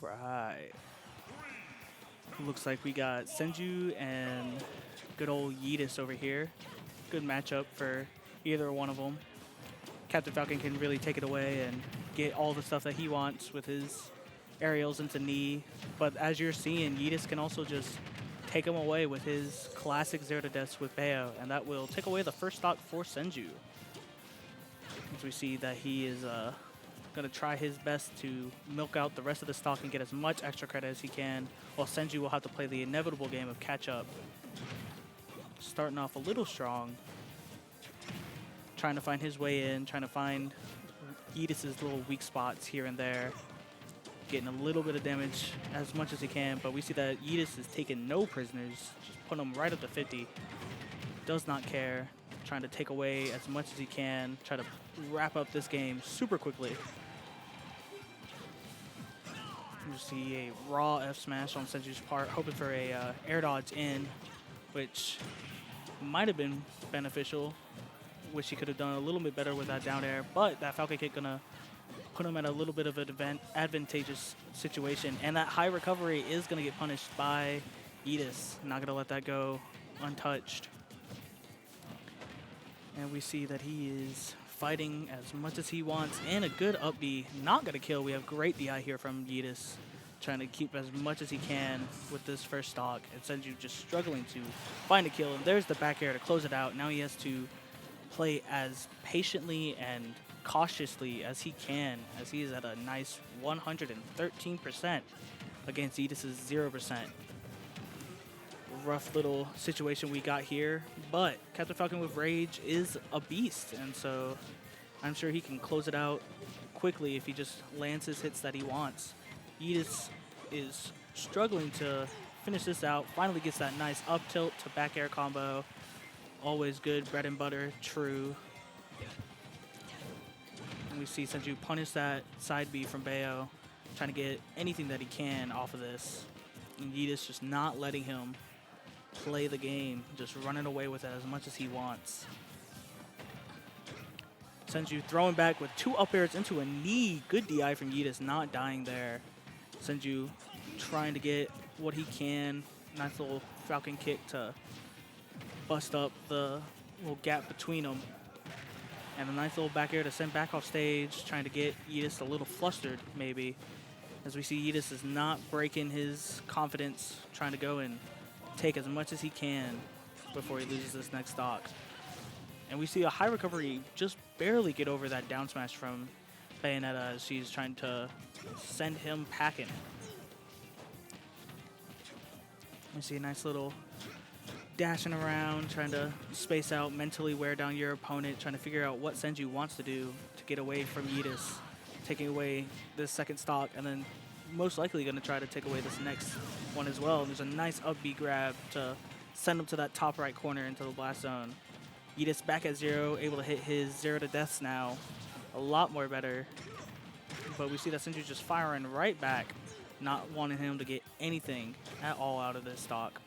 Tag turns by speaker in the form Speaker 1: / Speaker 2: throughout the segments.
Speaker 1: right. Looks like we got Senju and good old YEETUS over here. Good matchup for either one of them. Captain Falcon can really take it away and get all the stuff that he wants with his aerials into knee. But as you're seeing, YEETUS can also just take him away with his classic 0-to-deaths with Bayo, and that will take away the first stock for Senju. As we see that he is going to try his best to milk out the rest of the stock and get as much extra credit as he can, while Senju will have to play the inevitable game of catch-up. Starting off a little strong, trying to find his way in, trying to find YEETUS' little weak spots here and there, getting a little bit of damage as much as he can, but we see that YEETUS is taking no prisoners, just putting them right up to 50. Does not care, trying to take away as much as he can, try to wrap up this game super quickly. You see a raw F smash on Senju's part, hoping for a air dodge in, which might have been beneficial. Wish he could have done a little bit better with that down air, but that Falcon kick gonna put him at a little bit of an advantageous situation, and that high recovery is gonna get punished by YEETUS. Not gonna let that go untouched. And we see that he is fighting as much as he wants, and a good up B. Not gonna kill. We have great DI here from YEETUS, trying to keep as much as he can with this first stock, and Senju just struggling to find a kill. And there's the back air to close it out. Now he has to play as patiently and cautiously as he can, as he is at a nice 113% against YEETUS' 0%. Rough little situation we got here, but Captain Falcon with Rage is a beast, and so I'm sure he can close it out quickly if he just lands his hits that he wants. YEETUS is struggling to finish this out, finally gets that nice up tilt to back air combo. Always good, bread and butter, true. And we see Senju punish that side B from Bayo, trying to get anything that he can off of this. And YEETUS just not letting him play the game, just running away with it as much as he wants. Senju throwing back with 2 up airs into a knee. Good DI from YEETUS, not dying there. Senju trying to get what he can. Nice little Falcon kick to bust up the little gap between them. And a nice little back air to send back off stage, trying to get YEETUS a little flustered, maybe. As we see YEETUS is not breaking his confidence, trying to go and take as much as he can before he loses this next stock. And we see a high recovery just barely get over that down smash from Bayonetta as she's trying to send him packing. We see a nice little dashing around, trying to space out, mentally wear down your opponent, trying to figure out what Senju wants to do to get away from YEETUS, taking away this second stock, and then most likely going to try to take away this next one as well. There's a nice up B grab to send him to that top right corner into the blast zone. YEETUS back at 0, able to hit his 0-to-deaths now. A lot more better. But we see that Senju just firing right back, not wanting him to get anything at all out of this stock.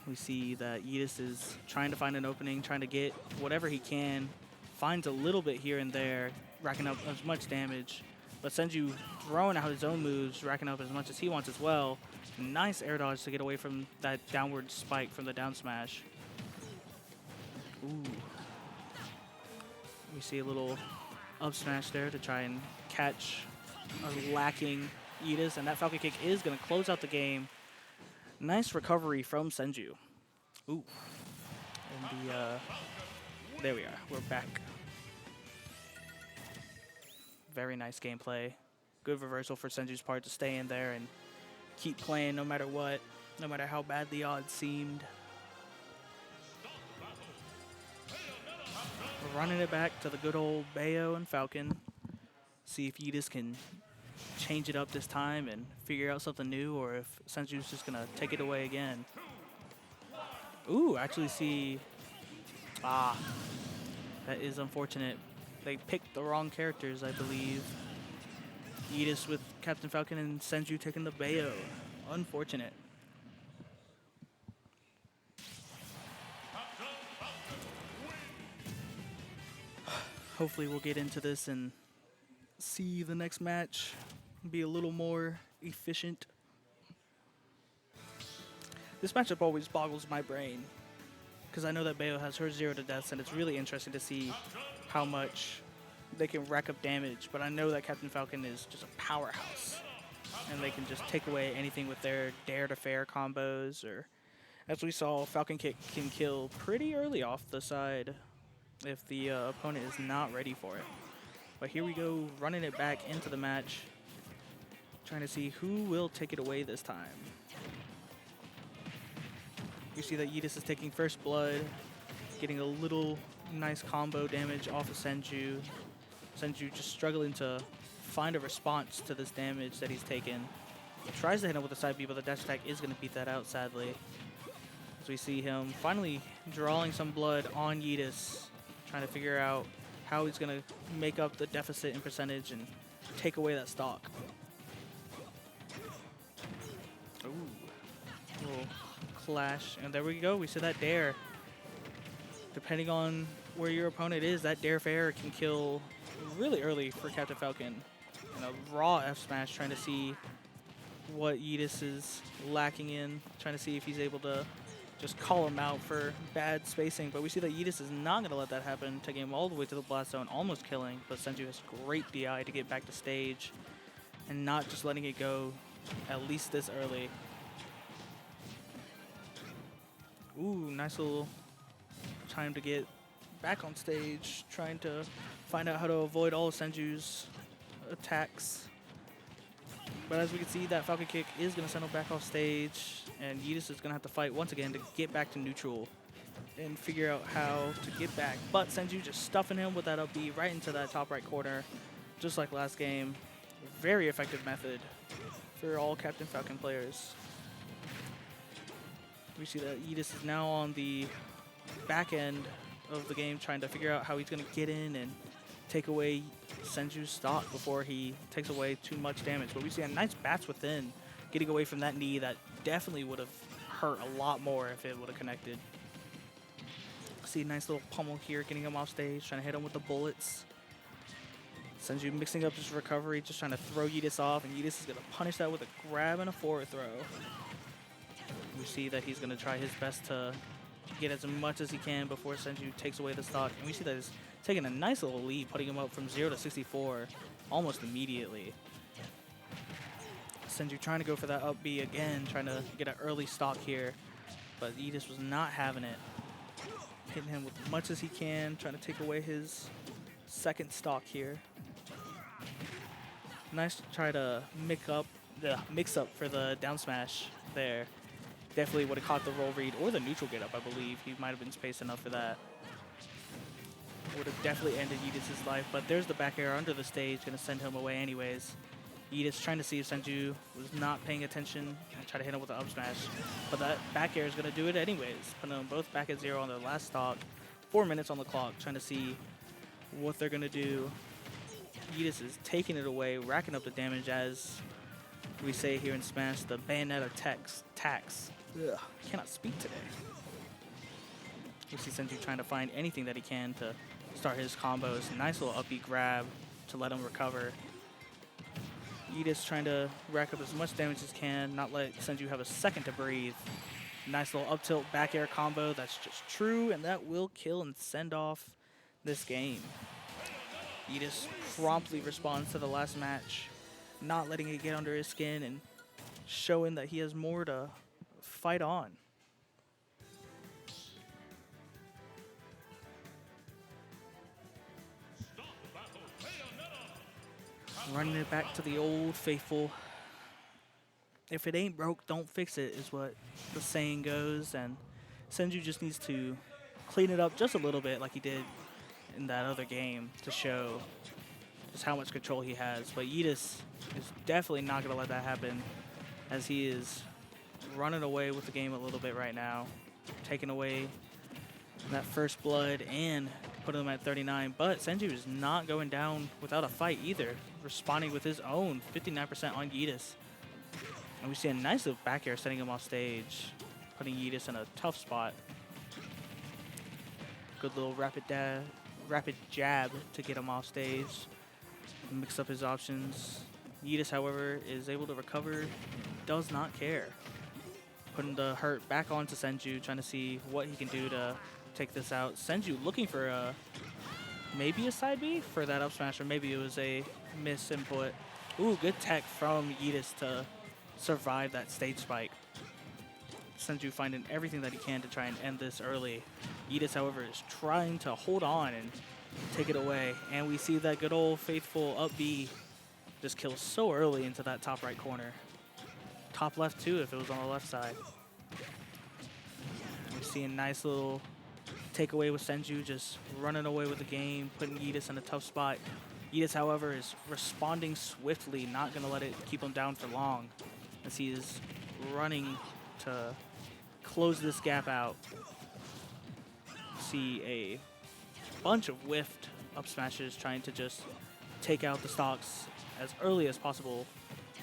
Speaker 1: We see that YEETUS is trying to find an opening, trying to get whatever he can. Finds a little bit here and there, racking up as much damage. But Senju throwing out his own moves, racking up as much as he wants as well. Nice air dodge to get away from that downward spike from the down smash. Ooh. We see a little up smash there to try and catch a lacking YEETUS, and that Falcon kick is going to close out the game. Nice recovery from Senju. Ooh. And there we are. We're back. Very nice gameplay. Good reversal for Senju's part to stay in there and keep playing no matter what, no matter how bad the odds seemed. We're running it back to the good old Bayo and Falcon. See if YEETUS can change it up this time and figure out something new, or if Senju's just gonna take it away again. Ooh, actually see, that is unfortunate. They picked the wrong characters, I believe. YEETUS with Captain Falcon and Senju taking the Bayo. Unfortunate. Hopefully we'll get into this in see the next match be a little more efficient. This matchup always boggles my brain because I know that Bayo has her 0 to deaths, and it's really interesting to see how much they can rack up damage. But I know that Captain Falcon is just a powerhouse, and they can just take away anything with their dare to fair combos, or as we saw, Falcon Kick can kill pretty early off the side if the opponent is not ready for it. But here we go, running it back into the match, trying to see who will take it away this time. You see that YEETUS is taking first blood, getting a little nice combo damage off of Senju. Senju just struggling to find a response to this damage that he's taken. He tries to hit him with a side B, but the dash attack is going to beat that out, sadly. As we see him finally drawing some blood on YEETUS, trying to figure out how he's going to make up the deficit in percentage and take away that stock. Ooh. Little clash, and there we go. We see that dare. Depending on where your opponent is, that dare fair can kill really early for Captain Falcon. And a raw F smash, trying to see what YEETUS is lacking in, trying to see if he's able to just call him out for bad spacing. But we see that YEETUS is not going to let that happen, taking him all the way to the blast zone, almost killing. But Senju has great DI to get back to stage and not just letting it go at least this early. Ooh, nice little time to get back on stage, trying to find out how to avoid all of Senju's attacks. But as we can see, that Falcon Kick is going to send him back off stage, and YEETUS is going to have to fight once again to get back to neutral and figure out how to get back. But Senju just stuffing him with that up B right into that top right corner, just like last game. Very effective method for all Captain Falcon players. We see that YEETUS is now on the back end of the game, trying to figure out how he's going to get in and take away Senju's stock before he takes away too much damage. But we see a nice bats within, getting away from that knee that definitely would have hurt a lot more if it would have connected. See a nice little pummel here, getting him off stage, trying to hit him with the bullets. Senju mixing up his recovery, just trying to throw YEETUS off, and YEETUS is going to punish that with a grab and a forward throw. We see that he's going to try his best to get as much as he can before Senju takes away the stock. And we see that he's taking a nice little lead, putting him up from 0 to 64 almost immediately. Senju trying to go for that up B again, trying to get an early stock here. But YEETUS was not having it. Hitting him with as much as he can, trying to take away his second stock here. Nice to try to mix up for the down smash there. Definitely would have caught the roll read or the neutral get up, I believe. He might have been spaced enough for that. Would have definitely ended YEETUS' life, but there's the back air under the stage, going to send him away anyways. YEETUS trying to see if Senju was not paying attention and try to hit him with an up smash. But that back air is going to do it anyways, putting them both back at 0 on their last stock. 4 minutes on the clock, trying to see what they're going to do. YEETUS is taking it away, racking up the damage, as we say here in Smash, the Bayonetta tax. Ugh, I cannot speak today. We see Senju trying to find anything that he can to start his combos. Nice little up B grab to let him recover. YEETUS trying to rack up as much damage as can, not let Senju have a second to breathe. Nice little up tilt back air combo that's just true, and that will kill and send off this game. YEETUS promptly responds to the last match, not letting it get under his skin and showing that he has more to fight on. Running it back to the old faithful. If it ain't broke, don't fix it, is what the saying goes, and Senju just needs to clean it up just a little bit like he did in that other game to show just how much control he has. But YEETUS is definitely not going to let that happen, as he is running away with the game a little bit right now, taking away that first blood and putting him at 39. But Senju is not going down without a fight either, responding with his own 59% on YEETUS. And we see a nice little back air sending him off stage, putting YEETUS in a tough spot. Good little rapid jab to get him off stage. Mix up his options. YEETUS, however, is able to recover, does not care. Putting the hurt back onto Senju, trying to see what he can do to take this out. Senju looking for maybe a side B for that up smash, or maybe it was a misinput. Ooh, good tech from YEETUS to survive that stage spike. Senju finding everything that he can to try and end this early. YEETUS, however, is trying to hold on and take it away. And we see that good old faithful up B just kills so early into that top right corner. Top left too if it was on the left side. We're seeing a nice little takeaway with Senju just running away with the game, putting YEETUS in a tough spot. YEETUS, however, is responding swiftly, not going to let it keep him down for long, as he is running to close this gap out. See a bunch of whiffed up smashes trying to just take out the stocks as early as possible.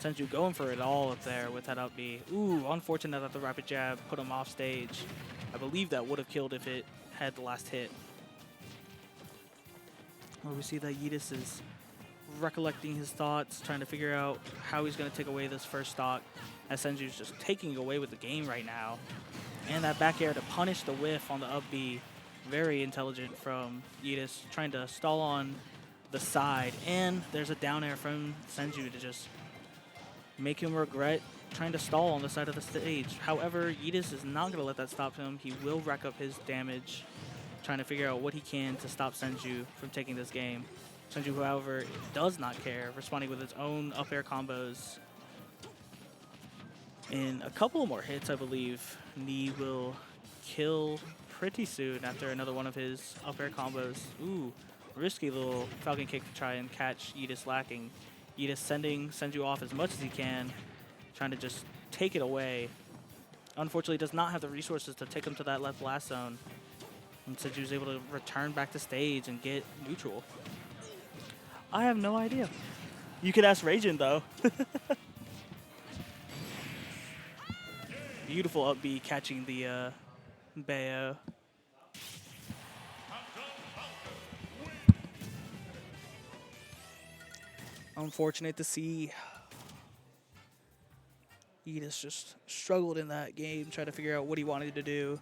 Speaker 1: Senju going for it all up there with that up B. Ooh, unfortunate that the rapid jab put him off stage. I believe that would have killed if it had the last hit. Well, we see that YEETUS is recollecting his thoughts, trying to figure out how he's going to take away this first stock, as Senju's just taking away with the game right now. And that back air to punish the whiff on the up B. Very intelligent from YEETUS, trying to stall on the side. And there's a down air from Senju to just make him regret trying to stall on the side of the stage. However, YEETUS is not going to let that stop him. He will rack up his damage, trying to figure out what he can to stop Senju from taking this game. Senju, however, does not care, responding with his own up air combos. In a couple more hits, I believe, Knee will kill pretty soon after another one of his up air combos. Ooh, risky little Falcon kick to try and catch YEETUS lacking. YEETUS sending Senju off as much as he can, trying to just take it away. Unfortunately, does not have the resources to take him to that left blast zone. And Senju's able to return back to stage and get neutral. I have no idea. You could ask Ragin, though. Beautiful up B catching the Bayo. Unfortunate to see YEETUS just struggled in that game, trying to figure out what he wanted to do.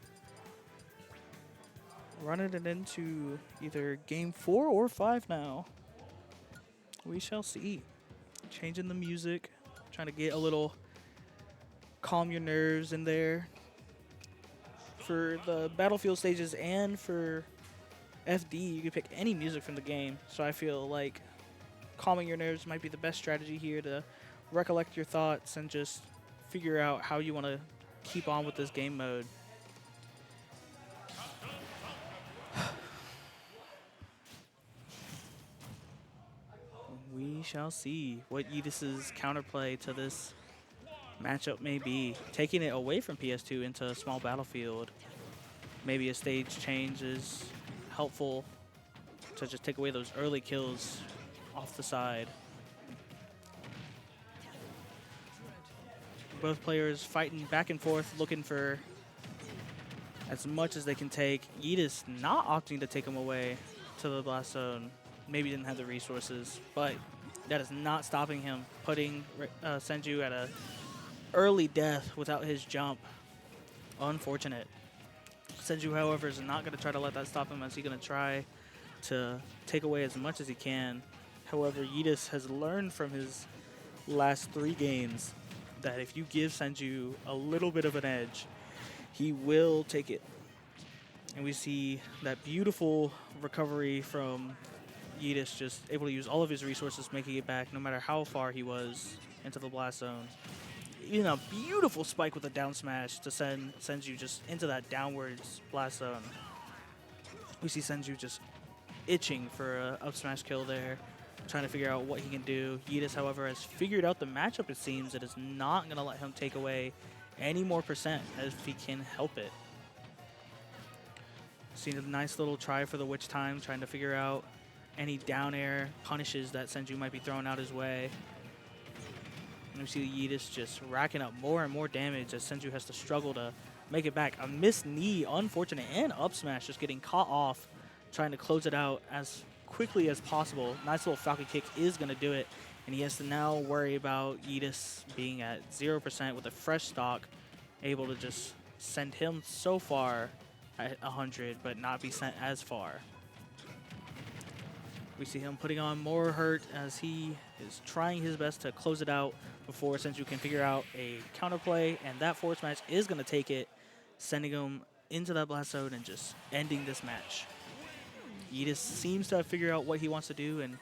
Speaker 1: Running it into either game 4 or 5 now. We shall see. Changing the music, trying to get a little calm your nerves in there. For the battlefield stages and for FD, you can pick any music from the game. So I feel like calming your nerves might be the best strategy here to recollect your thoughts and just figure out how you want to keep on with this game mode. We shall see what YEETUS's counterplay to this matchup may be. Taking it away from PS2 into a small battlefield. Maybe a stage change is helpful to just take away those early kills off the side. Both players fighting back and forth, looking for as much as they can take. YEETUS not opting to take him away to the blast zone. Maybe didn't have the resources, but that is not stopping him, putting Senju at a early death without his jump. Unfortunate. Senju, however, is not going to try to let that stop him, as he's going to try to take away as much as he can. However, YEETUS has learned from his last 3 games that if you give Senju a little bit of an edge, he will take it. And we see that beautiful recovery from YEETUS, just able to use all of his resources, making it back no matter how far he was into the blast zone. Even a beautiful spike with a down smash to send Senju just into that downwards blast zone. We see Senju just itching for a up smash kill there, trying to figure out what he can do. YEETUS, however, has figured out the matchup, it seems. It is not going to let him take away any more percent if he can help it. Seen a nice little try for the witch time, trying to figure out any down air punishes that Senju might be throwing out his way. And we see YEETUS just racking up more and more damage as Senju has to struggle to make it back. A missed knee, unfortunate, and up smash just getting caught off, trying to close it out as quickly as possible. Nice little Falcon kick is going to do it. And he has to now worry about YEETUS being at 0% with a fresh stock, able to just send him so far at 100, but not be sent as far. We see him putting on more hurt as he is trying his best to close it out before Senju can figure out a counterplay, and that force match is going to take it, sending him into that blast zone and just ending this match. YEETUS seems to have figured out what he wants to do and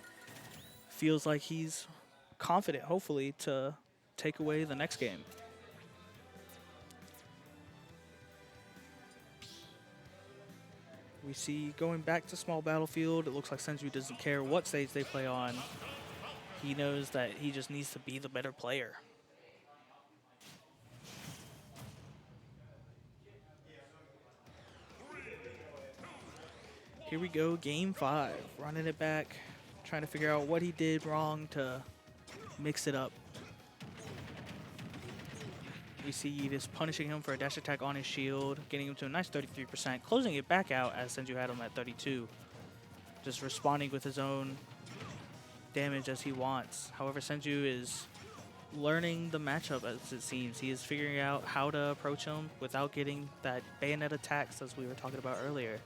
Speaker 1: feels like he's confident, hopefully, to take away the next game. We see going back to small battlefield, it looks like Senju doesn't care what stage they play on. He knows that he just needs to be the better player. Here we go, game 5. Running it back, trying to figure out what he did wrong to mix it up. We see YEETUS punishing him for a dash attack on his shield, getting him to a nice 33%, closing it back out as Senju had him at 32. Just responding with his own damage as he wants. However, Senju is learning the matchup as it seems. He is figuring out how to approach him without getting that Bayonetta tax as we were talking about earlier.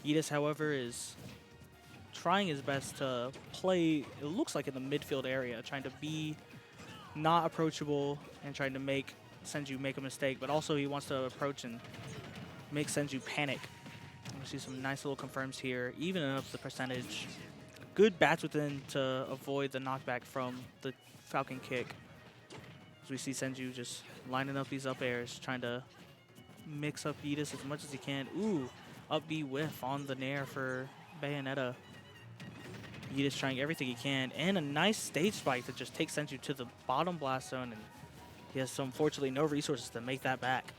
Speaker 1: YEETUS, however, is trying his best to play, it looks like in the midfield area, trying to be not approachable and trying to make Senju make a mistake, but also he wants to approach and make Senju panic. We see some nice little confirms here, even up the percentage. Good bats within to avoid the knockback from the Falcon kick. As we see Senju just lining up these up airs, trying to mix up YEETUS as much as he can. Ooh, up B whiff on the nair for Bayonetta. YEETUS trying everything he can, and a nice stage spike to just take Senju to the bottom blast zone, and he has, unfortunately, no resources to make that back.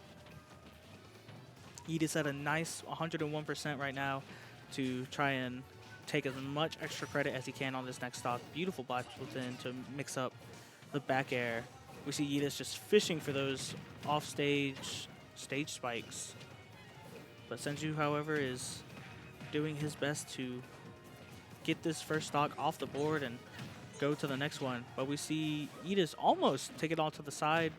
Speaker 1: YEETUS at a nice 101% right now to try and take as much extra credit as he can on this next stock. Beautiful blast within to mix up the back air. We see YEETUS just fishing for those off-stage stage spikes. But Senju, however, is doing his best to get this first stock off the board and go to the next one. But we see YEETUS almost take it all to the side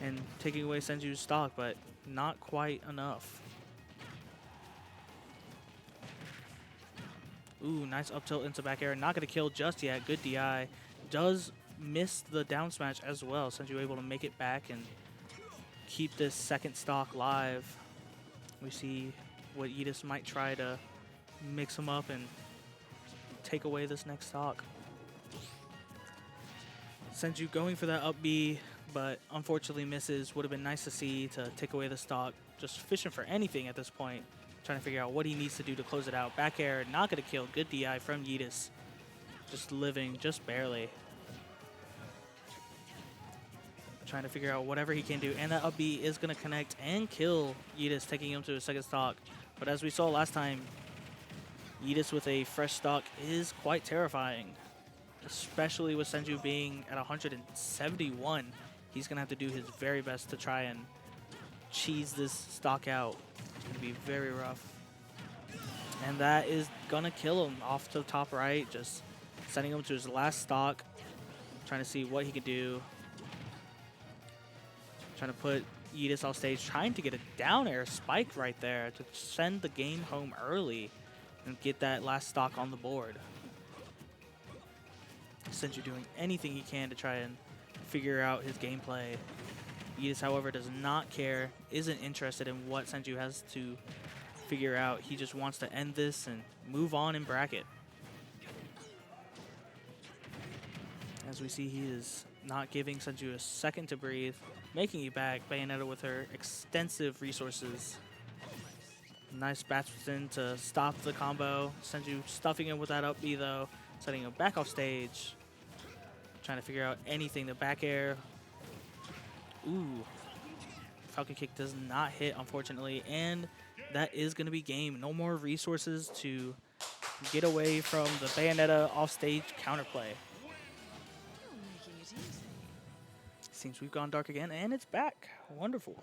Speaker 1: and taking away Senju's stock, but not quite enough. Ooh, nice up tilt into back air. Not going to kill just yet. Good DI. Does miss the down smash as well. Senju able to make it back and keep this second stock live. We see what YEETUS might try to mix him up and take away this next stock. Senju going for that up B, but unfortunately misses. Would have been nice to see to take away the stock. Just fishing for anything at this point. Trying to figure out what he needs to do to close it out. Back air, not going to kill. Good DI from YEETUS. Just living, just barely. Trying to figure out whatever he can do. And that up B is going to connect and kill YEETUS, taking him to a second stock. But as we saw last time, YEETUS with a fresh stock is quite terrifying. Especially with Senju being at 171. He's going to have to do his very best to try and cheese this stock out. It's going to be very rough. And that is going to kill him off to the top right. Just sending him to his last stock. Trying to see what he can do. Trying to put YEETUS off stage. Trying to get a down air spike right there to send the game home early and get that last stock on the board. Senju doing anything he can to try and figure out his gameplay. YEETUS, however, does not care, isn't interested in what Senju has to figure out. He just wants to end this and move on in bracket. As we see, he is not giving Senju a second to breathe, making it back. Bayonetta with her extensive resources. Nice bats in to stop the combo. Senju stuffing him with that up B though, setting him back off stage. Trying to figure out anything. The back air. Ooh. Falcon kick does not hit, unfortunately. And that is going to be game. No more resources to get away from the Bayonetta offstage counterplay. Seems we've gone dark again, and it's back. Wonderful.